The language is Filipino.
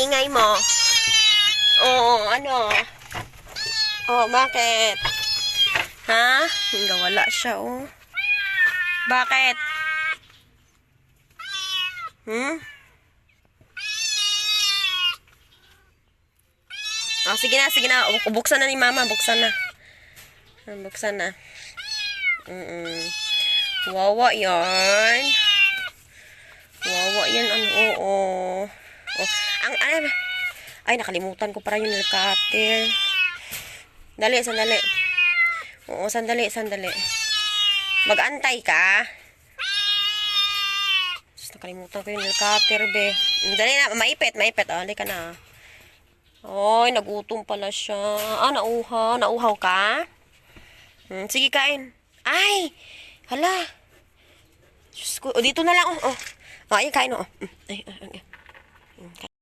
ingay mo? Oo, ano? Oh, bakit? Ha? Hingga wala siya, oh. Bakit? Oh, sige na, sige na. Buksan na ni mama, buksan na. Buksan na. Wawa yan. Wawa yan, ano, oo. Oh, ay, nakalimutan ko para yung nail cutter. Dali, sandali. Oo, sandali. Mag-antay ka. Nakalimutan ko yung nail cutter, be. Dali na, maipit. O, dali ka na. Oy, nagutom pala siya. Nauhaw ka? Sige, kain. Ay, hala. Diyos ko, dito na lang, oh. Ayun, kain, oh. Ay.